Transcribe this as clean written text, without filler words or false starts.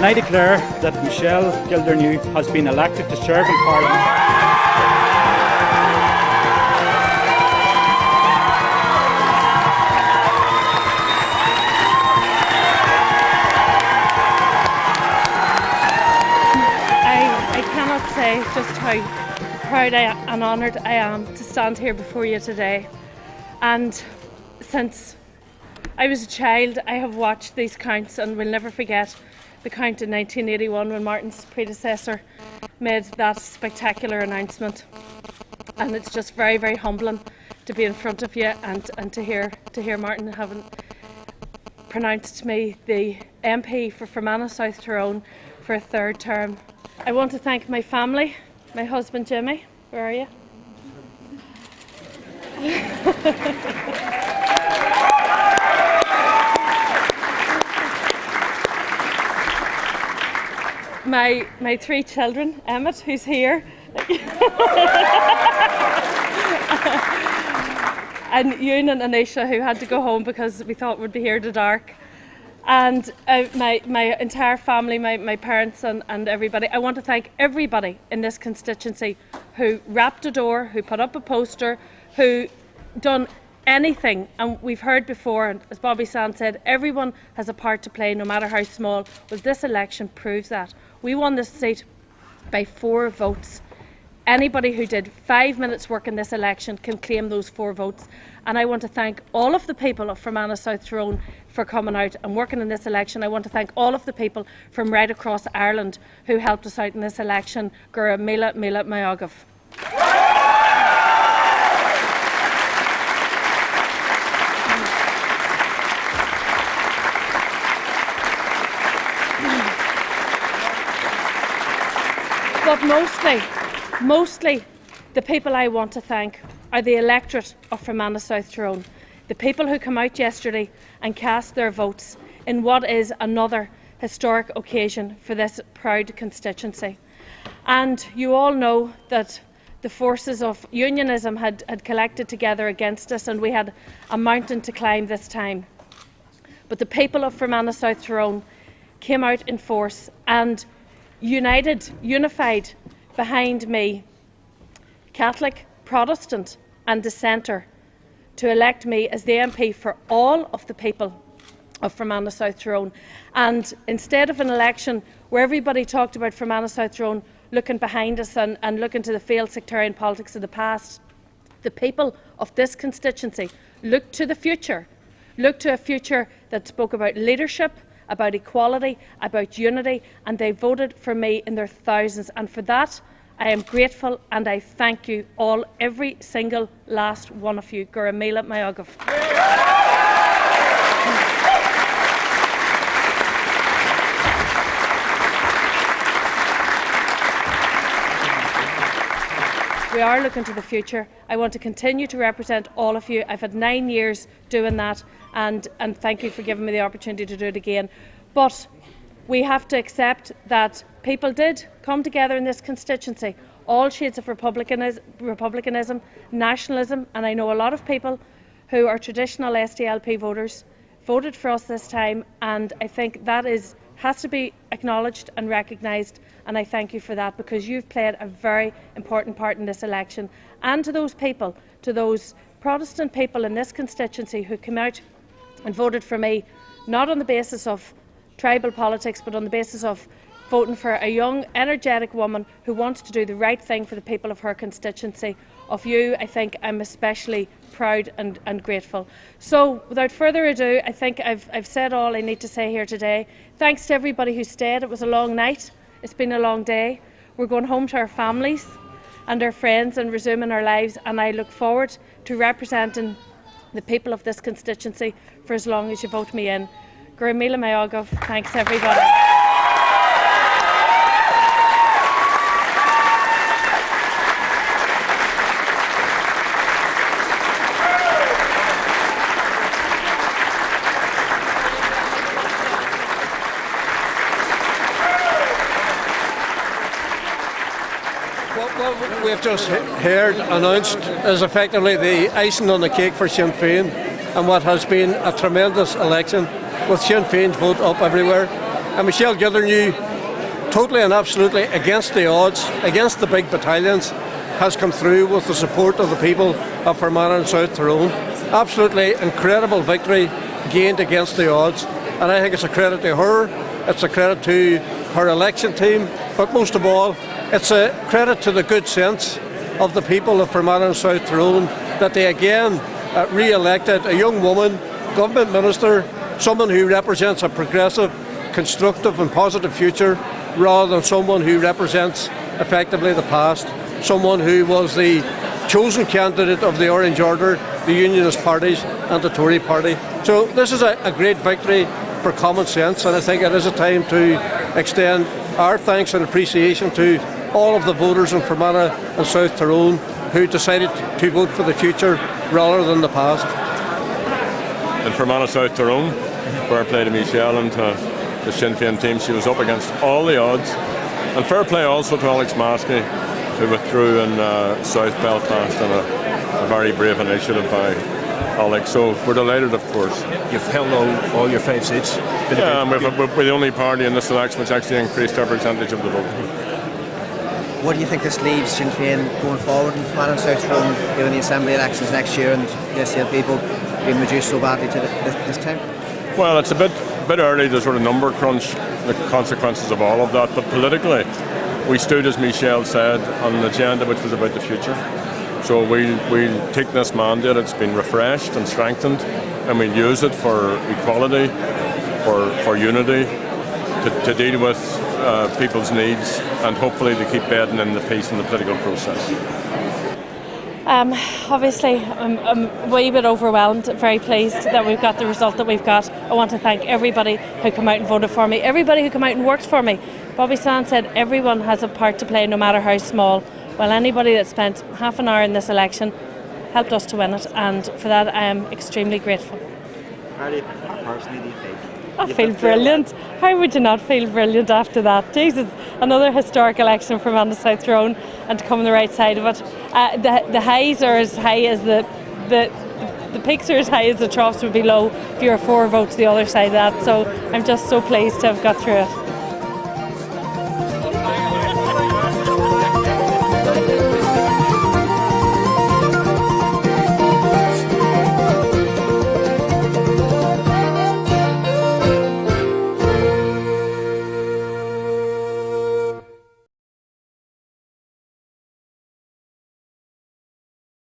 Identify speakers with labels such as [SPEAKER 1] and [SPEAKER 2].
[SPEAKER 1] and I declare that Michelle Gildernew has been elected to serve in Parliament.
[SPEAKER 2] Say just how proud and honoured I am to stand here before you today. And since I was a child, I have watched these counts and will never forget the count in 1981 when Martin's predecessor made that spectacular announcement. And it's just very, very humbling to be in front of you and to hear Martin having pronounced me the MP for Fermanagh South Tyrone for a third term. I want to thank my family, my husband Jimmy, where are you? my three children, Emmett, who's here, and Ewan and Anisha, who had to go home because we thought we'd be here to dark. And my entire family, my parents and everybody. I want to thank everybody in this constituency who rapped a door, who put up a poster, who done anything. And we've heard before, and as Bobby Sands said, everyone has a part to play, no matter how small. Well, this election proves that. We won this seat by 4 votes. Anybody who did 5 minutes work in this election can claim those 4 votes. And I want to thank all of the people of Fermanagh South Tyrone for coming out and working in this election. I want to thank all of the people from right across Ireland who helped us out in this election. Gura Mila Mayagav. But mostly, the people I want to thank are the electorate of Fermanagh South Tyrone, the people who come out yesterday and cast their votes in what is another historic occasion for this proud constituency. And you all know that the forces of unionism had collected together against us, and we had a mountain to climb this time. But the people of Fermanagh South Tyrone came out in force and unified behind me, Catholic, Protestant and dissenter, to elect me as the MP for all of the people of Fermanagh South Tyrone. And instead of an election where everybody talked about Fermanagh South Tyrone looking behind us and looking to the failed sectarian politics of the past, the people of this constituency looked to the future, looked to a future that spoke about leadership, about equality, about unity, and they voted for me in their thousands. And for that, I am grateful and I thank you all, every single last one of you. Gura Mila Mayagav. We are looking to the future. I want to continue to represent all of you. I've had 9 years doing that, and thank you for giving me the opportunity to do it again. But we have to accept that people did come together in this constituency, all shades of republicanism, nationalism, and I know a lot of people who are traditional SDLP voters voted for us this time, and I think that has to be acknowledged and recognised, and I thank you for that, because you've played a very important part in this election. And to those people, to those Protestant people in this constituency who came out and voted for me, not on the basis of tribal politics, but on the basis of voting for a young, energetic woman who wants to do the right thing for the people of her constituency. Of you, I think I'm especially proud and grateful. So, without further ado, I think I've said all I need to say here today. Thanks to everybody who stayed. It was a long night. It's been a long day. We're going home to our families and our friends and resuming our lives, and I look forward to representing the people of this constituency for as long as you vote me in. Gura Mila Mayagav. Thanks, everybody.
[SPEAKER 3] What we've just heard announced is effectively the icing on the cake for Sinn Fein, and what has been a tremendous election with Sinn Féin's vote up everywhere. And Michelle Gildernew, totally and absolutely against the odds, against the big battalions, has come through with the support of the people of Fermanagh and South Tyrone. Absolutely incredible victory gained against the odds, and I think it's a credit to her, it's a credit to her election team, but most of all it's a credit to the good sense of the people of Fermanagh and South Tyrone that they again re-elected a young woman, government minister, someone who represents a progressive, constructive and positive future, rather than someone who represents effectively the past, someone who was the chosen candidate of the Orange Order, the Unionist parties and the Tory party. So this is a great victory for common sense, and I think it is a time to extend our thanks and appreciation to all of the voters in Fermanagh and South Tyrone who decided to vote for the future rather than the past.
[SPEAKER 4] In Fermanagh, South Tyrone, fair play to Michelle and to the Sinn Fein team. She was up against all the odds. And fair play also to Alex Maskey, who withdrew in South Belfast in a very brave initiative by Alex. So we're delighted, of course.
[SPEAKER 5] You've held all your 5 seats.
[SPEAKER 4] Yeah, and we're the only party in this election which actually increased our percentage of the vote.
[SPEAKER 5] What do you think this leaves Sinn Féin going forward in Fermanagh and South Tyrone, given the Assembly elections next year and the SDL people being reduced so badly to this time?
[SPEAKER 4] Well, it's a bit early to sort of number crunch the consequences of all of that, but politically we stood, as Michelle said, on an agenda which was about the future. So we'll take this mandate, it's been refreshed and strengthened, and we'll use it for equality, for unity, to deal with people's needs, and hopefully to keep bedding in the peace in the political process.
[SPEAKER 2] Obviously, I'm a wee bit overwhelmed, very pleased that we've got the result that we've got. I want to thank everybody who came out and voted for me, everybody who came out and worked for me. Bobby Sands said everyone has a part to play, no matter how small. Well, anybody that spent half an hour in this election helped us to win it, and for that I am extremely grateful.
[SPEAKER 5] How personally do you feel?
[SPEAKER 2] I feel brilliant. How would you not feel brilliant after that? Jesus, another historic election for Fermanagh South Tyrone, and to come on the right side of it. The highs are as high as the peaks are as high as the troughs would be low if you were 4 votes the other side of that. So I'm just so pleased to have got through it.